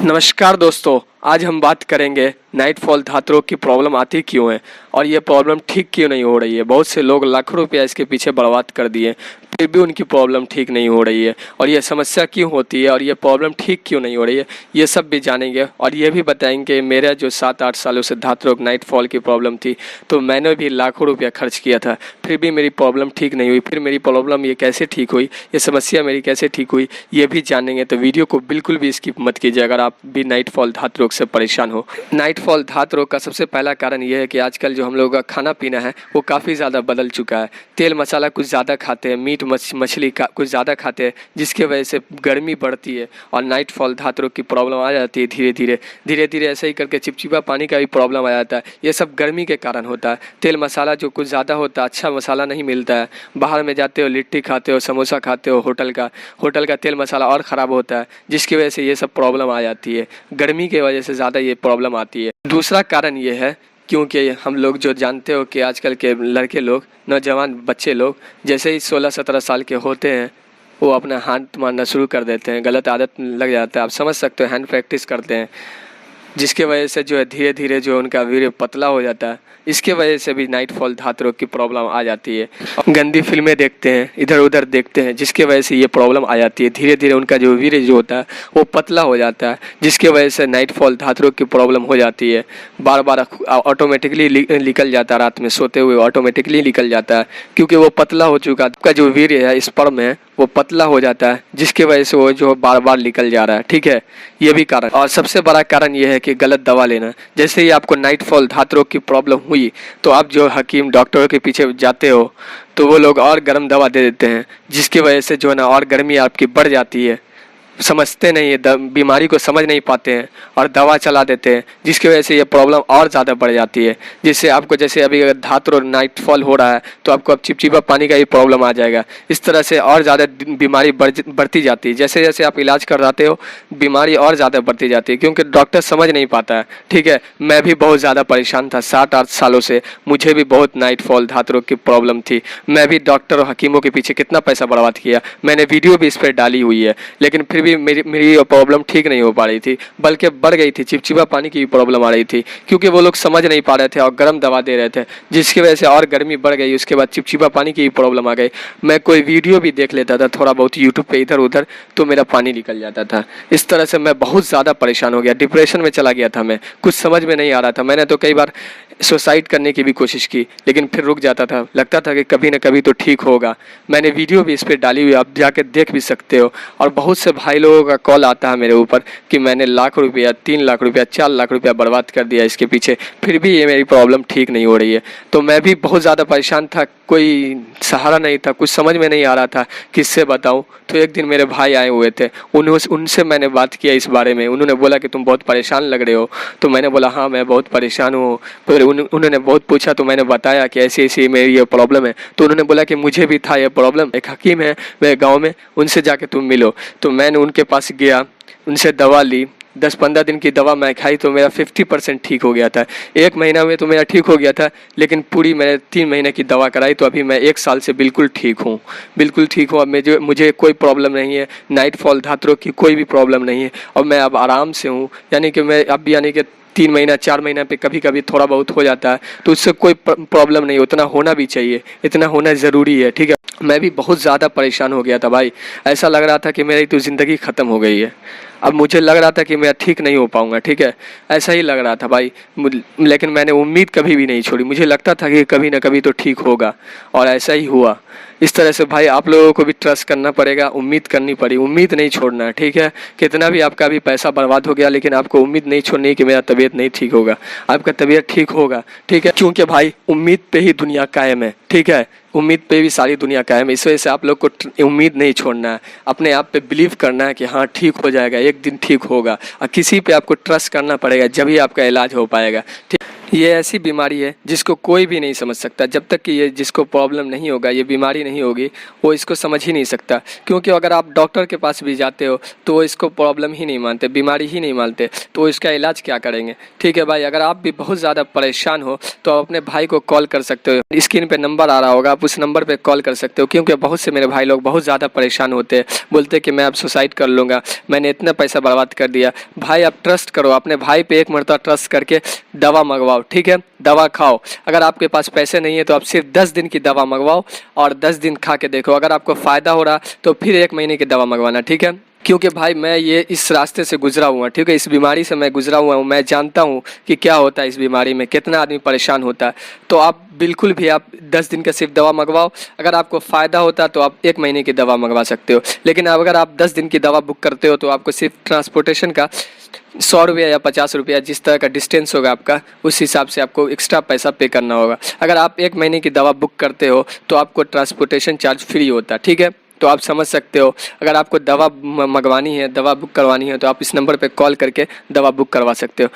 नमस्कार दोस्तों, आज हम बात करेंगे नाइटफॉल धात रोग की प्रॉब्लम आती क्यों है और ये प्रॉब्लम ठीक क्यों नहीं हो रही है। बहुत से लोग लाखों रुपया इसके पीछे बर्बाद कर दिए, फिर भी उनकी प्रॉब्लम ठीक नहीं हो रही है और ये समस्या क्यों होती है और ये प्रॉब्लम ठीक क्यों नहीं हो रही है, ये सब भी जानेंगे। और ये भी बताएंगे मेरा जो 7-8 सालों से धात रोग नाइटफॉल की प्रॉब्लम थी, तो मैंने भी लाखों रुपया खर्च किया था, फिर भी मेरी प्रॉब्लम ठीक नहीं हुई। फिर मेरी प्रॉब्लम ये कैसे ठीक हुई, ये समस्या मेरी कैसे ठीक हुई, ये भी जानेंगे। तो वीडियो को बिल्कुल भी स्किप मत कीजिए अगर आप भी नाइटफॉल धात रोग से परेशान हो। नाइटफॉल धात रोग का सबसे पहला कारण यह है कि आजकल जो हम लोगों का खाना पीना है वो काफ़ी ज़्यादा बदल चुका है। तेल मसाला कुछ ज़्यादा खाते हैं, मीट मछली का कुछ ज़्यादा खाते हैं, जिसकी वजह से गर्मी बढ़ती है और नाइटफॉल धात रोग की प्रॉब्लम आ जाती है। धीरे धीरे ऐसे ही करके चिपचिपा पानी का भी प्रॉब्लम आ जाता है। ये सब गर्मी के कारण होता है। तेल मसाला जो कुछ ज़्यादा होता है, अच्छा मसाला नहीं मिलता है। बाहर में जाते हो, लिट्टी खाते हो, समोसा खाते हो, होटल का तेल मसाला और ख़राब होता है, जिसकी वजह से ये सब प्रॉब्लम आ जाती है। गर्मी की वजह से ज़्यादा ये प्रॉब्लम आती है। दूसरा कारण ये है क्योंकि हम लोग जो जानते हो कि आजकल के लड़के लोग, नौजवान बच्चे लोग जैसे ही 16-17 साल के होते हैं वो अपना हाथ मारना शुरू कर देते हैं, गलत आदत लग जाता है। आप समझ सकते हो, हैंड प्रैक्टिस करते हैं, जिसके वजह से जो है धीरे धीरे जो उनका वीर्य पतला हो जाता है। इसके वजह से भी नाइटफॉल धात रोग की प्रॉब्लम आ जाती है। गंदी फिल्में देखते हैं, इधर उधर देखते हैं, जिसके वजह से ये प्रॉब्लम आ जाती है। धीरे धीरे उनका जो वीर्य जो होता है वो पतला हो जाता है, जिसके वजह से नाइटफॉल धात रोग की प्रॉब्लम हो जाती है। बार बार ऑटोमेटिकली निकल जाता है, रात में सोते हुए ऑटोमेटिकली निकल जाता है, क्योंकि वो पतला हो चुका है। आपका जो वीर्य है, स्पर्म है, वो पतला हो जाता है, जिसकी वजह से वो जो बार बार निकल जा रहा है। ठीक है, ये भी कारण। और सबसे बड़ा कारण ये है कि गलत दवा लेना। जैसे ही आपको नाइटफॉल धात रोग की प्रॉब्लम हुई तो आप जो हकीम डॉक्टरों के पीछे जाते हो तो वो लोग और गर्म दवा दे देते हैं, जिसकी वजह से जो है ना और गर्मी आपकी बढ़ जाती है। समझते नहीं है, बीमारी को समझ नहीं पाते हैं और दवा चला देते हैं, जिसकी वजह से ये प्रॉब्लम और ज़्यादा बढ़ जाती है। जिससे आपको जैसे अभी अगर धात रोग नाइटफॉल हो रहा है तो आपको अब चिपचिपा पानी का भी प्रॉब्लम आ जाएगा। इस तरह से और ज़्यादा बीमारी बढ़ती जाती है। जैसे जैसे आप इलाज करवाते हो बीमारी और ज़्यादा बढ़ती जाती है, क्योंकि डॉक्टर समझ नहीं पाता है। ठीक है, मैं भी बहुत ज़्यादा परेशान था 7-8 सालों से, मुझे भी बहुत नाइटफॉल धात रोग की प्रॉब्लम थी। मैं भी डॉक्टर और हकीमों के पीछे कितना पैसा बर्बाद किया, मैंने वीडियो भी इस पर डाली हुई है, लेकिन फिर भी मेरी प्रॉब्लम ठीक नहीं हो पा रही थी, बल्कि बढ़ गई थी। चिपचिपा पानी की भी प्रॉब्लम आ रही थी, क्योंकि वो लोग समझ नहीं पा रहे थे और गर्म दवा दे रहे थे, जिसकी वजह से और गर्मी बढ़ गई। उसके बाद चिपचिपा पानी की भी प्रॉब्लम आ गई। मैं कोई वीडियो भी देख लेता था थोड़ा बहुत यूट्यूब पे इधर उधर, तो मेरा पानी निकल जाता था। इस तरह से मैं बहुत ज़्यादा परेशान हो गया, डिप्रेशन में चला गया था मैं। कुछ समझ में नहीं आ रहा था। मैंने तो कई बार सुसाइड करने की भी कोशिश की, लेकिन फिर रुक जाता था। लगता था कि कभी ना कभी तो ठीक होगा। मैंने वीडियो भी इस पर डाली हुई, आप जाके देख भी सकते हो। और बहुत से भाई लोगों का कॉल आता है मेरे ऊपर कि मैंने लाख रुपया, 3 लाख रुपया, 4 लाख रुपया बर्बाद कर दिया इसके पीछे, फिर भी ये मेरी प्रॉब्लम ठीक नहीं हो रही है। तो मैं भी बहुत ज़्यादा परेशान था, कोई सहारा नहीं था, कुछ समझ में नहीं आ रहा था किससे बताऊं। तो एक दिन मेरे भाई आए हुए थे, उनसे मैंने बात किया इस बारे में। उन्होंने बोला कि तुम बहुत परेशान लग रहे हो। तो मैंने बोला हाँ, मैं बहुत परेशान हूँ। फिर उन्होंने बहुत पूछा, तो मैंने बताया कि ऐसी ऐसी मेरी ये प्रॉब्लम है। तो उन्होंने बोला कि मुझे भी था ये प्रॉब्लम, एक हकीम है मेरे गाँव में, उनसे जाके तुम मिलो। तो मैंने उनके पास गया, उनसे दवा ली। 10-15 दिन की दवा मैं खाई तो मेरा 50% ठीक हो गया था। 1 महीना में तो मेरा ठीक हो गया था, लेकिन पूरी मैंने 3 महीने की दवा कराई, तो अभी मैं 1 साल से बिल्कुल ठीक हूँ, बिल्कुल ठीक हूँ। अब मुझे कोई प्रॉब्लम नहीं है, नाइटफॉल धात रोग की कोई भी प्रॉब्लम नहीं है, और मैं अब आराम से हूँ। यानी कि मैं अब यानी कि 3 महीना 4 महीना पे कभी कभी थोड़ा बहुत हो जाता है, तो उससे कोई प्रॉब्लम नहीं। उतना होना भी चाहिए, इतना होना ज़रूरी है। ठीक है, मैं भी बहुत ज़्यादा परेशान हो गया था भाई। ऐसा लग रहा था कि मेरी तो ज़िंदगी ख़त्म हो गई है। अब मुझे लग रहा था कि मैं ठीक नहीं हो पाऊँगा। ठीक है, ऐसा ही लग रहा था भाई, लेकिन मैंने उम्मीद कभी भी नहीं छोड़ी। मुझे लगता था कि कभी ना कभी तो ठीक होगा, और ऐसा ही हुआ। इस तरह से भाई आप लोगों को भी ट्रस्ट करना पड़ेगा, उम्मीद करनी पड़ी, उम्मीद नहीं छोड़ना है। ठीक है, कितना भी आपका भी पैसा बर्बाद हो गया, लेकिन आपको उम्मीद नहीं छोड़नी कि मेरा तबीयत नहीं ठीक होगा, आपका तबीयत ठीक होगा। ठीक है, क्योंकि भाई उम्मीद पे ही दुनिया कायम है। ठीक है, उम्मीद पे भी सारी दुनिया कायम है। इस वजह से आप लोग को उम्मीद नहीं छोड़ना है, अपने आप पे बिलीव करना है कि हाँ ठीक हो जाएगा, एक दिन ठीक होगा। और किसी पे आपको ट्रस्ट करना पड़ेगा, जब ही आपका इलाज हो पाएगा। ठीक, ये ऐसी बीमारी है जिसको कोई भी नहीं समझ सकता। जब तक कि ये जिसको प्रॉब्लम नहीं होगा, ये बीमारी नहीं होगी, वो इसको समझ ही नहीं सकता। क्योंकि अगर आप डॉक्टर के पास भी जाते हो तो वो इसको प्रॉब्लम ही नहीं मानते, बीमारी ही नहीं मानते, तो वो इसका इलाज क्या करेंगे। ठीक है भाई, अगर आप भी बहुत ज़्यादा परेशान हो तो आप अपने भाई को कॉल कर सकते हो। स्क्रीन पे नंबर आ रहा होगा, आप उस नंबर पे कॉल कर सकते हो। क्योंकि बहुत से मेरे भाई लोग बहुत ज़्यादा परेशान होते हैं, बोलते कि मैं अब सुसाइड कर लूँगा, मैंने इतना पैसा बर्बाद कर दिया। भाई आप ट्रस्ट करो, अपने भाई पे एक मरतबा ट्रस्ट करके दवा मंगवाओ। ठीक है, दवा खाओ। अगर आपके पास पैसे नहीं है तो आप सिर्फ 10 दिन की दवा मंगवाओ और 10 दिन खा के देखो। अगर आपको फ़ायदा हो रहा तो फिर 1 महीने की दवा मंगवाना। ठीक है, क्योंकि भाई मैं ये इस रास्ते से गुजरा हुआ, ठीक है, इस बीमारी से मैं गुजरा हुआ हूँ। मैं जानता हूँ कि क्या होता है इस बीमारी में, कितना आदमी परेशान होता है। तो आप बिल्कुल भी आप 10 दिन का सिर्फ दवा मंगवाओ। अगर आपको फ़ायदा होता तो आप 1 महीने की दवा मंगवा सकते हो। लेकिन अगर आप 10 दिन की दवा बुक करते हो तो आपको सिर्फ ट्रांसपोर्टेशन का 100 रुपया या 50 रुपया, जिस तरह का डिस्टेंस होगा आपका, उस हिसाब से आपको एक्स्ट्रा पैसा पे करना होगा। अगर आप 1 महीने की दवा बुक करते हो तो आपको ट्रांसपोर्टेशन चार्ज फ्री होता है। ठीक है, तो आप समझ सकते हो। अगर आपको दवा मंगवानी है, दवा बुक करवानी है, तो आप इस नंबर पे कॉल करके दवा बुक करवा सकते हो।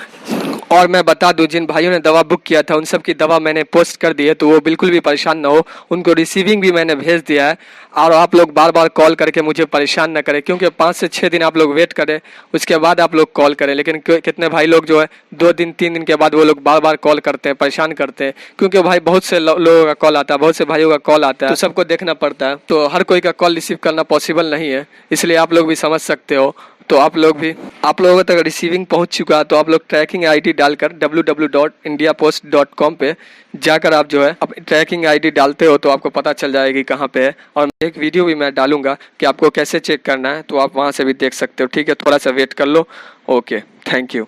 और मैं बता दूं, जिन भाइयों ने दवा बुक किया था उन सब की दवा मैंने पोस्ट कर दी है, तो वो बिल्कुल भी परेशान ना हो। उनको रिसीविंग भी मैंने भेज दिया है। और आप लोग बार बार कॉल करके मुझे परेशान ना करें, क्योंकि 5 से 6 दिन आप लोग वेट करें, उसके बाद आप लोग कॉल करें। लेकिन कितने भाई लोग जो है 2 दिन 3 दिन के बाद वो लोग बार बार कॉल करते हैं, परेशान करते हैं। क्योंकि भाई बहुत से लोगों का कॉल आता है, बहुत से भाइयों का कॉल आता है, तो सबको देखना पड़ता है। तो हर कोई का कॉल रिसीव करना पॉसिबल नहीं है, इसलिए आप लोग भी समझ सकते हो। तो आप लोगों तक रिसीविंग पहुंच चुका है तो आप लोग ट्रैकिंग आईडी डालकर www.indiapost.com पे जाकर आप जो है अपनी ट्रैकिंग आईडी डालते हो तो आपको पता चल जाएगी कहाँ पे है। और एक वीडियो भी मैं डालूंगा कि आपको कैसे चेक करना है, तो आप वहाँ से भी देख सकते हो। ठीक है, थोड़ा सा वेट कर लो। Okay, thank you.